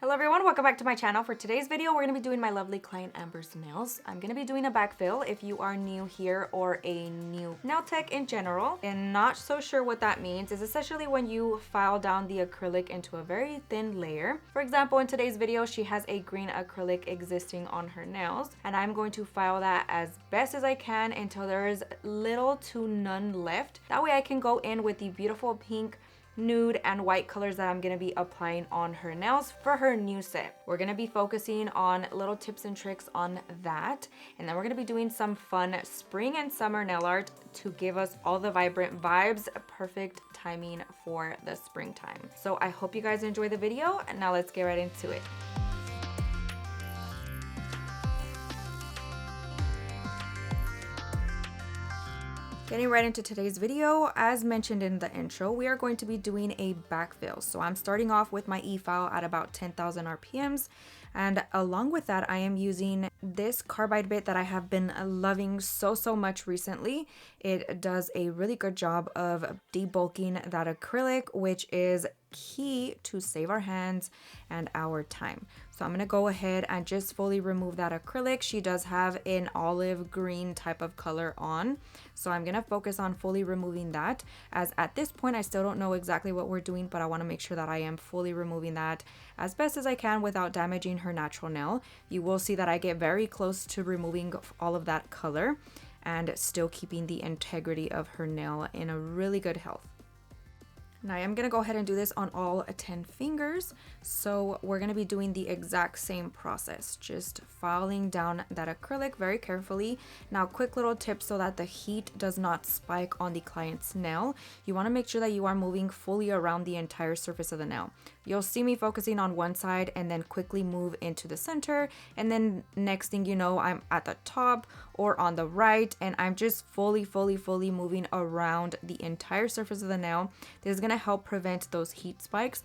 Hello everyone, welcome back to my channel. For today's video, we're going to be doing my lovely client Amber's nails. I'm going to be doing a backfill if you are new here or a new nail tech in general and not so sure what that means. Is essentially when you file down the acrylic into a very thin layer. For example, in today's video, she has a green acrylic existing on her nails and I'm going to file that as best as I can until there is little to none left. That way I can go in with the beautiful pink, nude and white colors that I'm going to be applying on her nails for her new set. We're going to be focusing on little tips and tricks on that, and then we're going to be doing some fun spring and summer nail art to give us all the vibrant vibes. Perfect timing for the springtime. So I hope you guys enjoy the video, and now let's get right into it. Getting right into today's video, as mentioned in the intro, we are going to be doing a backfill. So I'm starting off with my e-file at about 10,000 RPMs. And along with that, I am using this Carbide bit that I have been loving so much recently. It does a really good job of debulking that acrylic, which is key to save our hands and our time. So I'm going to go ahead and just fully remove that acrylic. She does have an olive green type of color on. So I'm going to focus on fully removing that, as at this point I still don't know exactly what we're doing, but I want to make sure that I am fully removing that as best as I can without damaging her natural nail. You will see that I get very close to removing all of that color and still keeping the integrity of her nail in a really good health. Now I am going to go ahead and do this on all 10 fingers. So we're going to be doing the exact same process, just filing down that acrylic very carefully. Now quick little tip so that the heat does not spike on the client's nail. You want to make sure that you are moving fully around the entire surface of the nail. You'll see me focusing on one side and then quickly move into the center. And then next thing you know, I'm at the top or on the right, and I'm just fully moving around the entire surface of the nail. This is going to help prevent those heat spikes.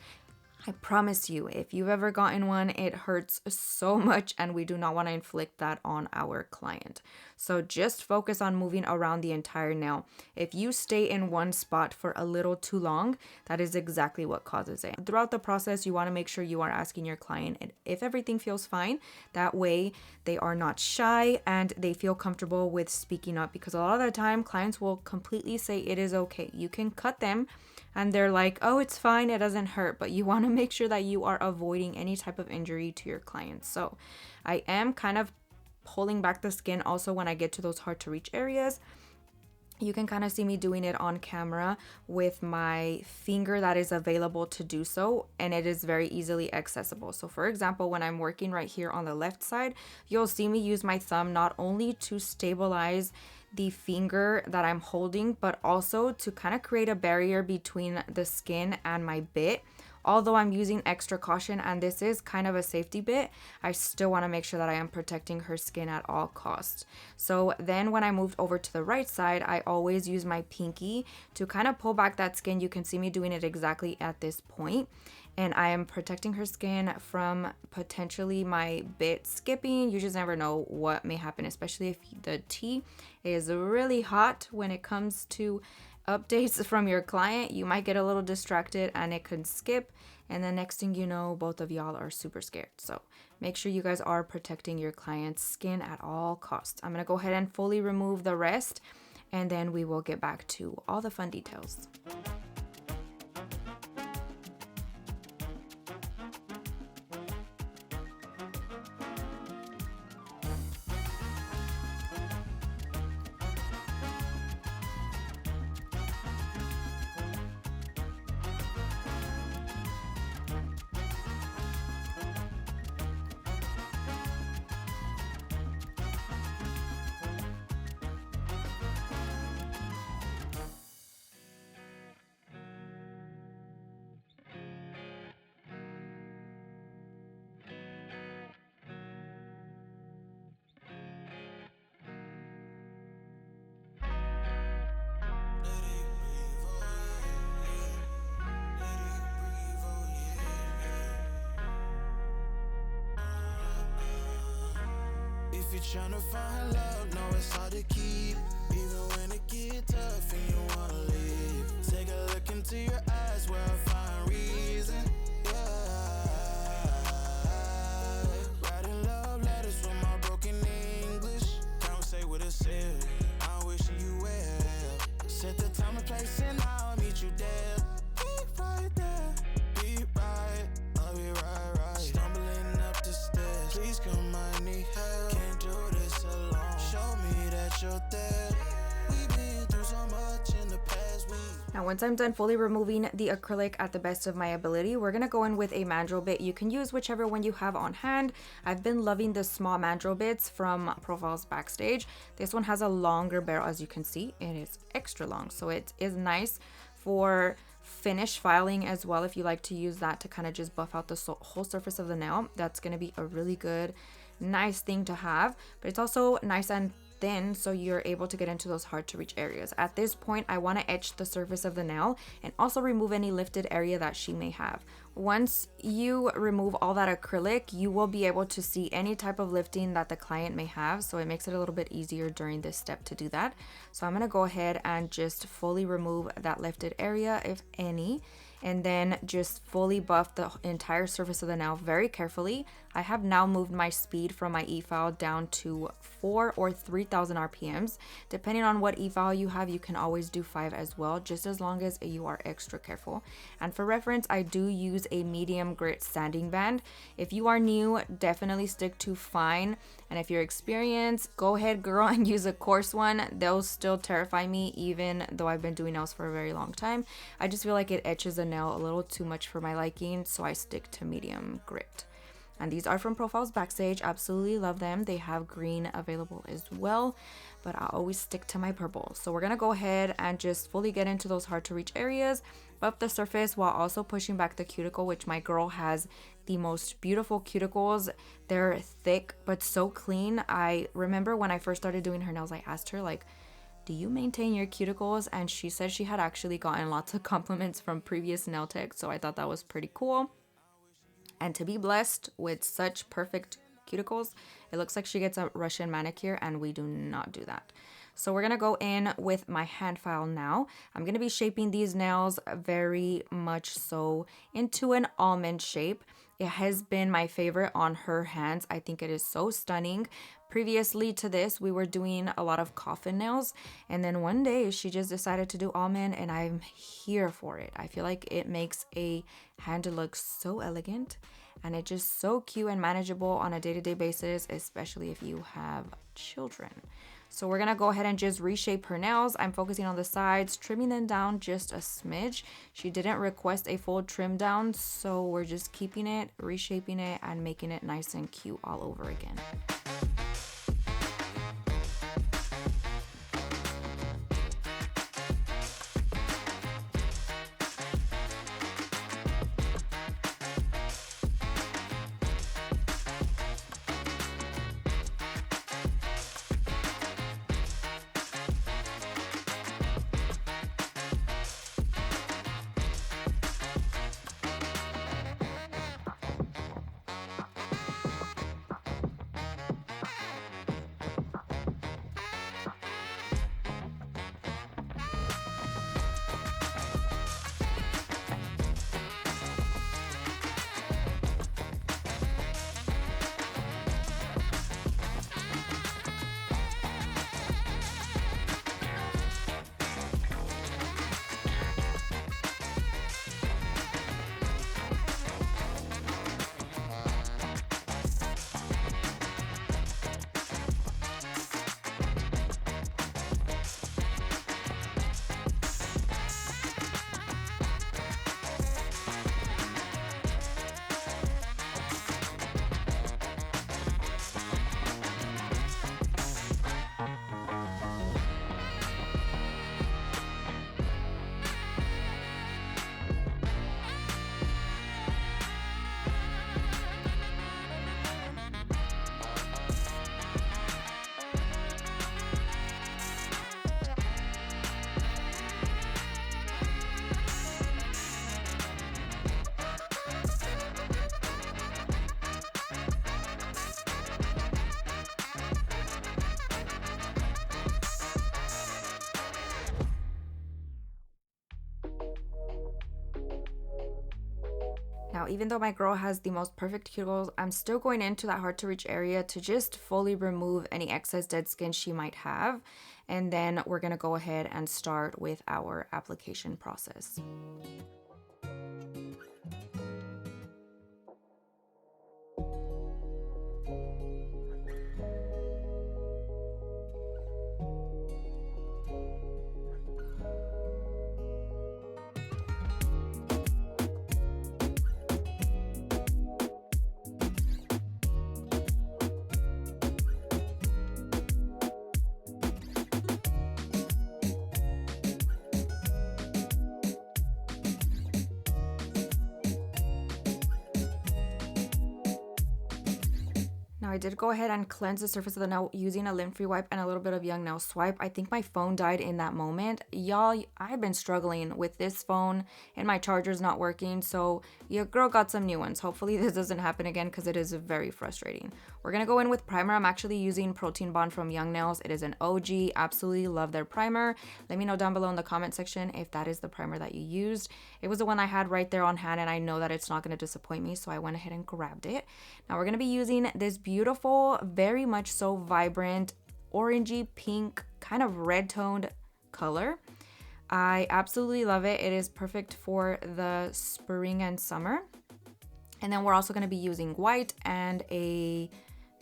I promise you, if you've ever gotten one, it hurts so much and we do not want to inflict that on our client. So just focus on moving around the entire nail. If you stay in one spot for a little too long, that is exactly what causes it. Throughout the process, you want to make sure you are asking your client if everything feels fine. That way they are not shy and they feel comfortable with speaking up, because a lot of the time clients will completely say it is okay. You can cut them and they're like, oh, it's fine, it doesn't hurt. But you want to make sure that you are avoiding any type of injury to your clients. So I am kind of pulling back the skin also when I get to those hard to reach areas. You can kind of see me doing it on camera with my finger that is available to do so, and it is very easily accessible. So for example, when I'm working right here on the left side, you'll see me use my thumb not only to stabilize the finger that I'm holding, but also to kind of create a barrier between the skin and my bit. Although I'm using extra caution and this is kind of a safety bit, I still want to make sure that I am protecting her skin at all costs. So then when I moved over to the right side, I always use my pinky to kind of pull back that skin. You can see me doing it exactly at this point. And I am protecting her skin from potentially my bit skipping. You just never know what may happen, especially if the tea is really hot when it comes to updates from your client. You might get a little distracted and it could skip, and the next thing you know, both of y'all are super scared. So make sure you guys are protecting your client's skin at all costs. I'm gonna go ahead and fully remove the rest, and then we will get back to all the fun details. If you're tryna find love, know it's hard to keep. Even when it get tough and you wanna leave, take a look into your eyes where I find reason. Yeah. miss your dad. We been through so much in the past week. Now, once I'm done fully removing the acrylic at the best of my ability, we're gonna go in with a mandrel bit. You can use whichever one you have on hand. I've been loving the small mandrel bits from Profiles Backstage. This one has a longer barrel, as you can see. It is extra long, so it is nice for finish filing as well. If you like to use that to kind of just buff out the whole surface of the nail, that's gonna be a really good, nice thing to have. But it's also nice and thin, so you're able to get into those hard to reach areas. At this point, I want to etch the surface of the nail and also remove any lifted area that she may have. Once you remove all that acrylic, you will be able to see any type of lifting that the client may have, so it makes it a little bit easier during this step to do that. So I'm going to go ahead and just fully remove that lifted area, if any, and then just fully buff the entire surface of the nail very carefully. I have now moved my speed from my e-file down to 4 or 3,000 RPMs. Depending on what e-file you have, you can always do 5 as well, just as long as you are extra careful. And for reference, I do use a medium grit sanding band. If you are new, definitely stick to fine. And if you're experienced, go ahead, girl, and use a coarse one. They'll still terrify me, even though I've been doing nails for a very long time. I just feel like it etches a nail a little too much for my liking, so I stick to medium grit. And these are from Profiles Backstage. Absolutely love them. They have green available as well, but I always stick to my purple. So we're gonna go ahead and just fully get into those hard to reach areas, buff the surface while also pushing back the cuticle, which my girl has the most beautiful cuticles. They're thick but so clean. I remember when I first started doing her nails, I asked her, like, do you maintain your cuticles? And she said she had actually gotten lots of compliments from previous nail techs, so I thought that was pretty cool. And to be blessed with such perfect cuticles, it looks like she gets a Russian manicure, and we do not do that. So we're gonna go in with my hand file now. I'm gonna be shaping these nails very much so into an almond shape. It has been my favorite on her hands. I think it is so stunning. Previously to this, we were doing a lot of coffin nails, and then one day she just decided to do almond, and I'm here for it. I feel like it makes a hand look so elegant, and it's just so cute and manageable on a day-to-day basis, especially if you have children. So we're gonna go ahead and just reshape her nails. I'm focusing on the sides, trimming them down just a smidge. She didn't request a full trim down, so we're just keeping it, reshaping it, and making it nice and cute all over again. Now, even though my girl has the most perfect cuticles, I'm still going into that hard to reach area to just fully remove any excess dead skin she might have. And then we're gonna go ahead and start with our application process. I did go ahead and cleanse the surface of the nail using a lint-free wipe and a little bit of Young Nail Swipe. I think my phone died in that moment. Y'all, I've been struggling with this phone and my charger's not working, so your girl got some new ones. Hopefully this doesn't happen again because it is very frustrating. We're gonna go in with primer. I'm actually using Protein Bond from Young Nails. It is an OG. Absolutely love their primer. Let me know down below in the comment section if that is the primer that you used. It was the one I had right there on hand, and I know that it's not gonna disappoint me, so I went ahead and grabbed it. Now we're going to be using this beautiful, very much so vibrant, orangey pink, kind of red toned color. I absolutely love it. It is perfect for the spring and summer. And then we're also going to be using white and a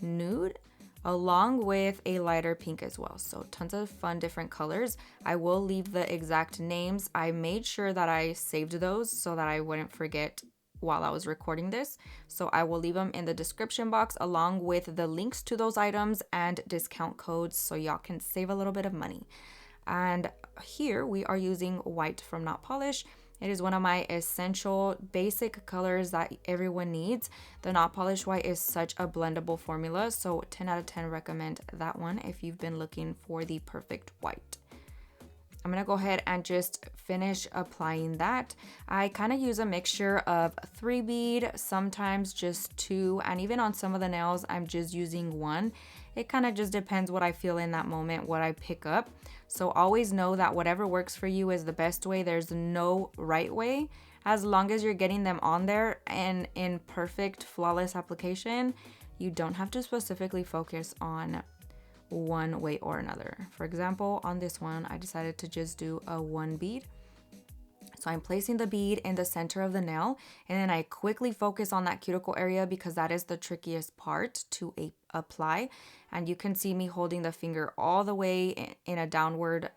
nude along with a lighter pink as well. So tons of fun different colors. I will leave the exact names. I made sure that I saved those so that I wouldn't forget while I was recording this. So I will leave them in the description box along with the links to those items and discount codes so y'all can save a little bit of money. And here we are using white from Not Polish. It is one of my essential basic colors that everyone needs. The Not Polish white is such a blendable formula, so 10 out of 10 recommend that one if you've been looking for the perfect white. I'm gonna go ahead and just finish applying that. I kind of use a mixture of 3 bead, sometimes just 2, and even on some of the nails, I'm just using 1. It kind of just depends what I feel in that moment, what I pick up. So always know that whatever works for you is the best way. There's no right way. As long as you're getting them on there and in perfect, flawless application, you don't have to specifically focus on one way or another. For example, on this one, I decided to just do a 1 bead. So I'm placing the bead in the center of the nail, and then I quickly focus on that cuticle area because that is the trickiest part to apply. And you can see me holding the finger all the way in a downward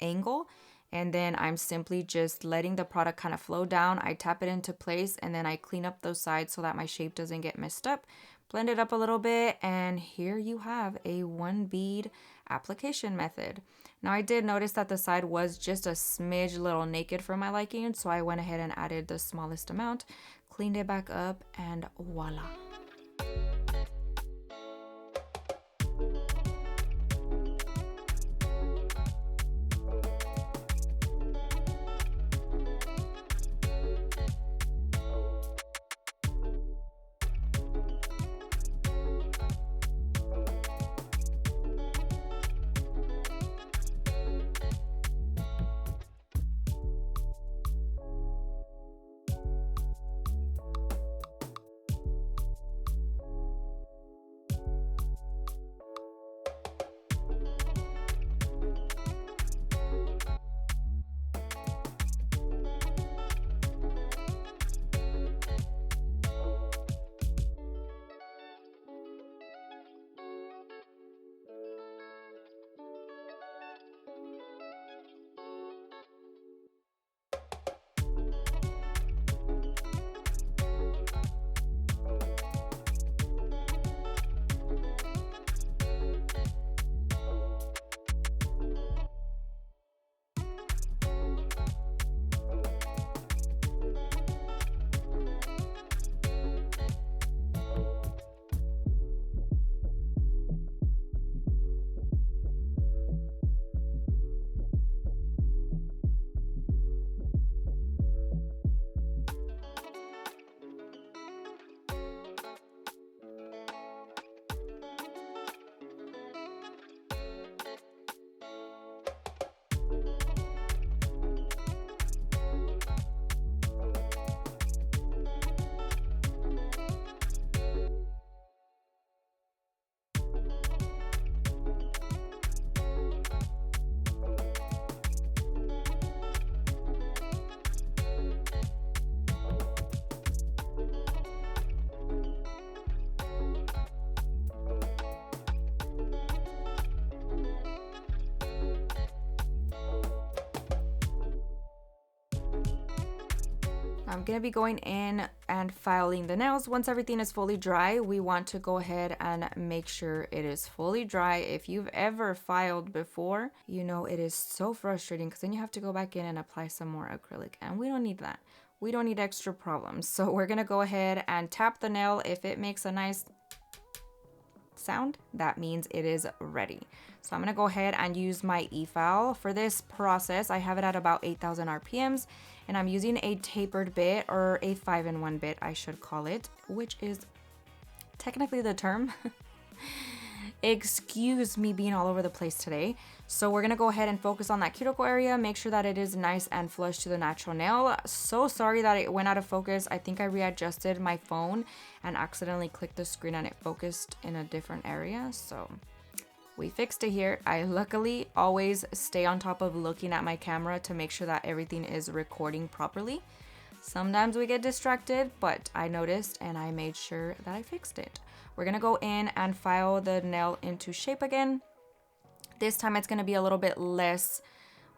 angle. And then I'm simply just letting the product kind of flow down. I tap it into place and then I clean up those sides so that my shape doesn't get messed up. Blend it up a little bit, and here you have a 1 bead application method. Now I did notice that the side was just a smidge little naked for my liking, so I went ahead and added the smallest amount, cleaned it back up, and voila. I'm going to be going in and filing the nails. Once everything is fully dry, we want to go ahead and make sure it is fully dry. If you've ever filed before, you know it is so frustrating because then you have to go back in and apply some more acrylic, and we don't need that. We don't need extra problems. So we're going to go ahead and tap the nail. If it makes a nice sound, that means it is ready. So I'm gonna go ahead and use my e-file. For this process, I have it at about 8,000 RPMs, and I'm using a tapered bit, or a 5-in-1 bit, I should call it, which is technically the term. Excuse me being all over the place today. So we're gonna go ahead and focus on that cuticle area, make sure that it is nice and flush to the natural nail. So sorry that it went out of focus. I think I readjusted my phone and accidentally clicked the screen and it focused in a different area. So we fixed it here. I luckily always stay on top of looking at my camera to make sure that everything is recording properly. Sometimes we get distracted, but I noticed and I made sure that I fixed it. We're gonna go in and file the nail into shape again. This time it's gonna be a little bit less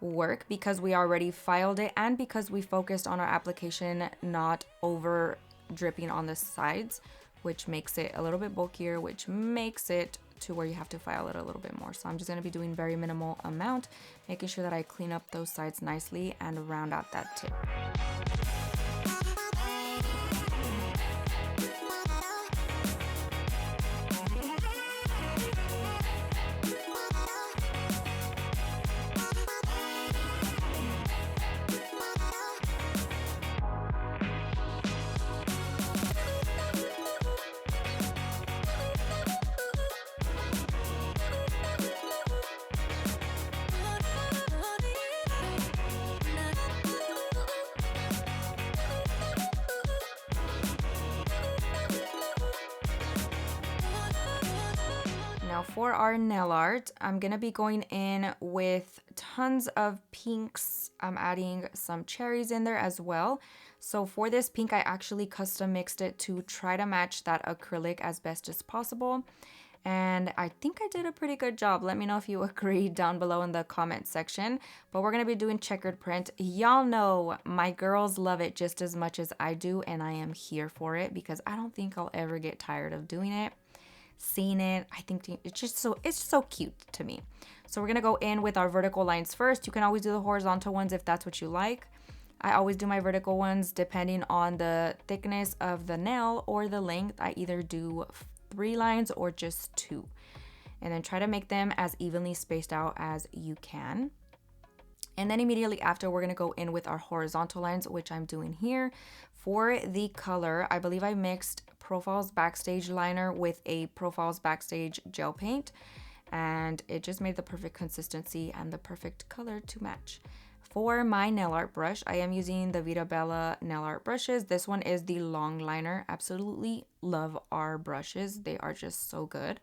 work because we already filed it and because we focused on our application not over dripping on the sides, which makes it a little bit bulkier, which makes it to where you have to file it a little bit more. So I'm just gonna be doing very minimal amount, making sure that I clean up those sides nicely and round out that tip. Now for our nail art, I'm gonna be going in with tons of pinks. I'm adding some cherries in there as well. So for this pink, I actually custom mixed it to try to match that acrylic as best as possible. And I think I did a pretty good job. Let me know if you agree down below in the comment section. But we're gonna be doing checkered print. Y'all know my girls love it just as much as I do, and I am here for it because I don't think I'll ever get tired of doing it. Seeing it, I think it's just so cute to me. So we're gonna go in with our vertical lines first. You can always do the horizontal ones if that's what you like. I always do my vertical ones depending on the thickness of the nail or the length. I either do 3 lines or just 2, and then try to make them as evenly spaced out as you can. And then immediately after, we're gonna go in with our horizontal lines, which I'm doing here. For the color, I believe I mixed Profiles Backstage liner with a Profiles Backstage gel paint, and it just made the perfect consistency and the perfect color to match. For my nail art brush, I am using the Veeda Bella nail art brushes. This one is the long liner. Absolutely love our brushes. They are just so good.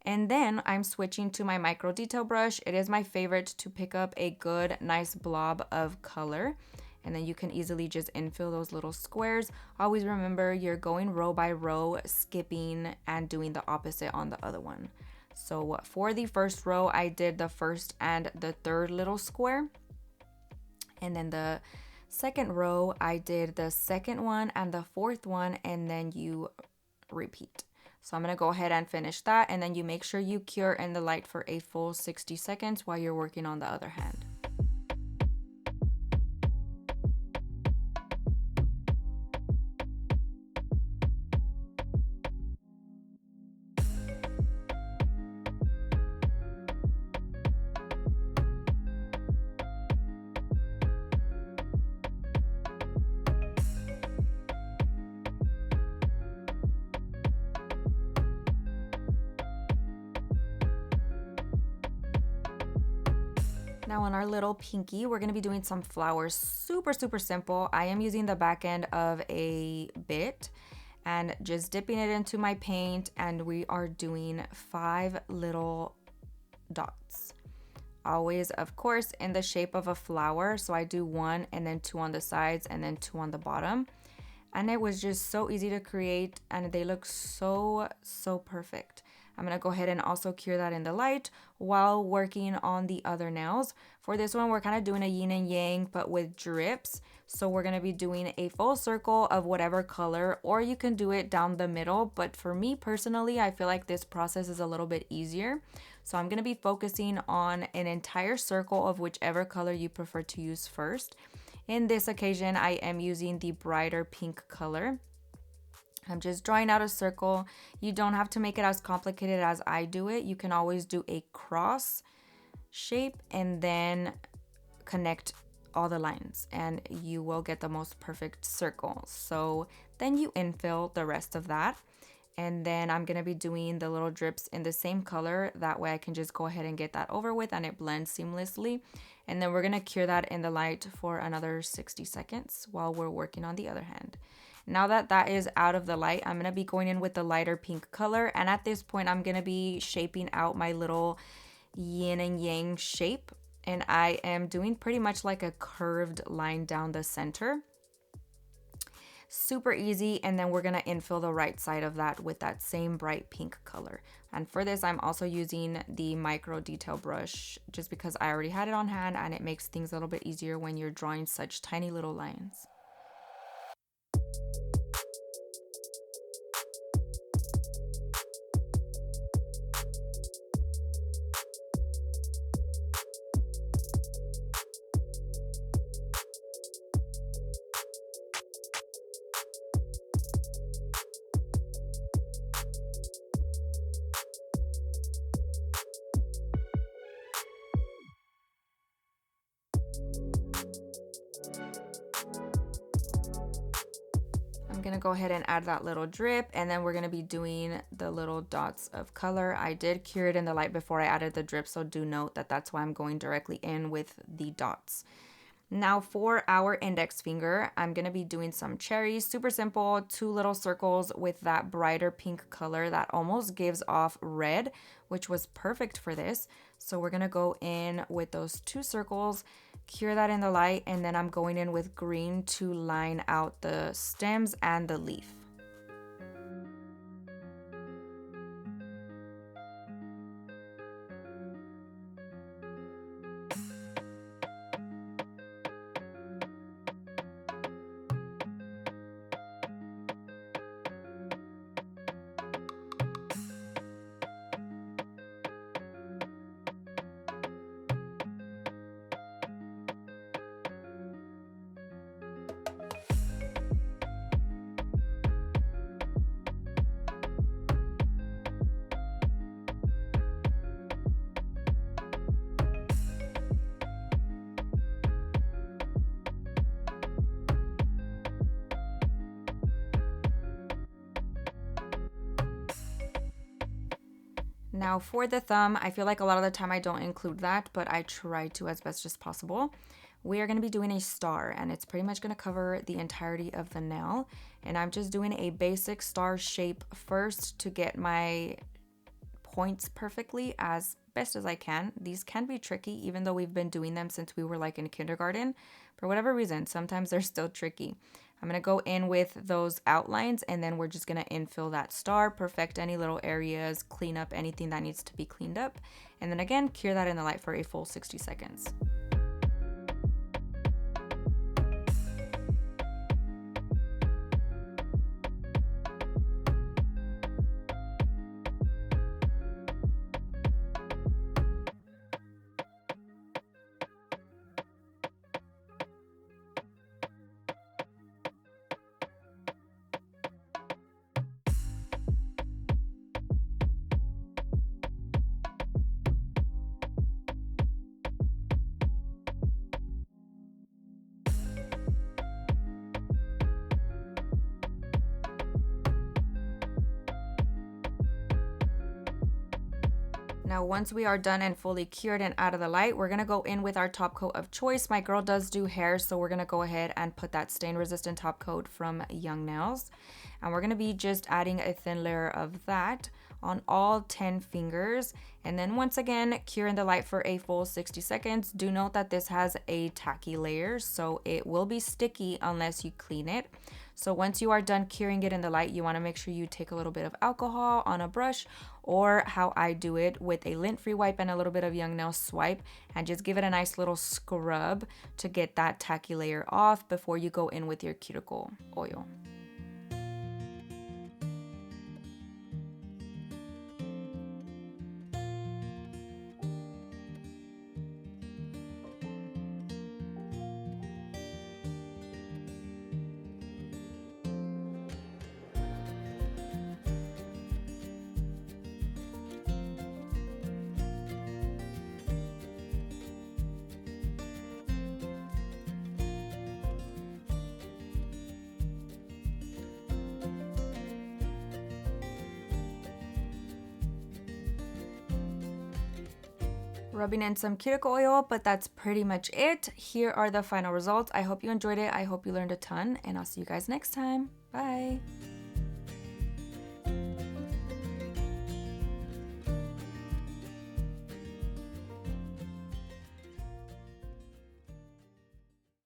And then I'm switching to my micro detail brush. It is my favorite to pick up a good, nice blob of color. And then you can easily just infill those little squares. Always remember you're going row by row, skipping and doing the opposite on the other one. So for the first row, I did the first and the third little square. And then the second row, I did the second one and the fourth one, and then you repeat. So I'm gonna go ahead and finish that, and then you make sure you cure in the light for a full 60 seconds while you're working on the other hand. Now on our little pinky, we're gonna be doing some flowers. Super simple. I am using the back end of a bit and just dipping it into my paint, and we are doing 5 little dots. Always, of course, in the shape of a flower. So I do 1 and then 2 on the sides and then 2 on the bottom. And it was just so easy to create, and they look so perfect. I'm gonna go ahead and also cure that in the light while working on the other nails. For this one, we're kind of doing a yin and yang, but with drips. So we're gonna be doing a full circle of whatever color, or you can do it down the middle. But for me personally, I feel like this process is a little bit easier. So I'm gonna be focusing on an entire circle of whichever color you prefer to use first. In this occasion, I am using the brighter pink color. I'm just drawing out a circle. You don't have to make it as complicated as I do it. You can always do a cross shape and then connect all the lines and you will get the most perfect circle. So then you infill the rest of that. And then I'm going to be doing the little drips in the same color. That way I can just go ahead and get that over with and it blends seamlessly. And then we're going to cure that in the light for another 60 seconds while we're working on the other hand. Now that that is out of the light, I'm going to be going in with the lighter pink color. And at this point, I'm going to be shaping out my little yin and yang shape. And I am doing pretty much like a curved line down the center. Super easy. And then we're going to infill the right side of that with that same bright pink color. And for this, I'm also using the micro detail brush just because I already had it on hand and it makes things a little bit easier when you're drawing such tiny little lines. I'm gonna go ahead and add that little drip and then we're gonna be doing the little dots of color. I did cure it in the light before I added the drip, so do note that that's why I'm going directly in with the dots. Now for our index finger, I'm gonna be doing some cherries, super simple, 2 little circles with that brighter pink color that almost gives off red, which was perfect for this. So we're gonna go in with those 2 circles, cure that in the light, and then I'm going in with green to line out the stems and the leaf. Now for the thumb, I feel like a lot of the time I don't include that, but I try to as best as possible. We are going to be doing a star and it's pretty much going to cover the entirety of the nail. And I'm just doing a basic star shape first to get my points perfectly as best as I can. These can be tricky even though we've been doing them since we were like in kindergarten. For whatever reason, sometimes they're still tricky. I'm going to go in with those outlines and then we're just going to infill that star, perfect any little areas, clean up anything that needs to be cleaned up. And then again, cure that in the light for a full 60 seconds. Now, once we are done and fully cured and out of the light, we're gonna go in with our top coat of choice. My girl does do hair, so we're gonna go ahead and put that stain resistant top coat from Young Nails. And we're gonna be just adding a thin layer of that on all 10 fingers. And then once again, cure in the light for a full 60 seconds. Do note that this has a tacky layer, so it will be sticky unless you clean it. So once you are done curing it in the light, you want to make sure you take a little bit of alcohol on a brush, or how I do it with a lint free wipe and a little bit of Young Nail Swipe, and just give it a nice little scrub to get that tacky layer off before you go in with your cuticle oil. rubbing in some cuticle oil, but that's pretty much it. Here are the final results. I hope you enjoyed it. I hope you learned a ton, and I'll see you guys next time. Bye.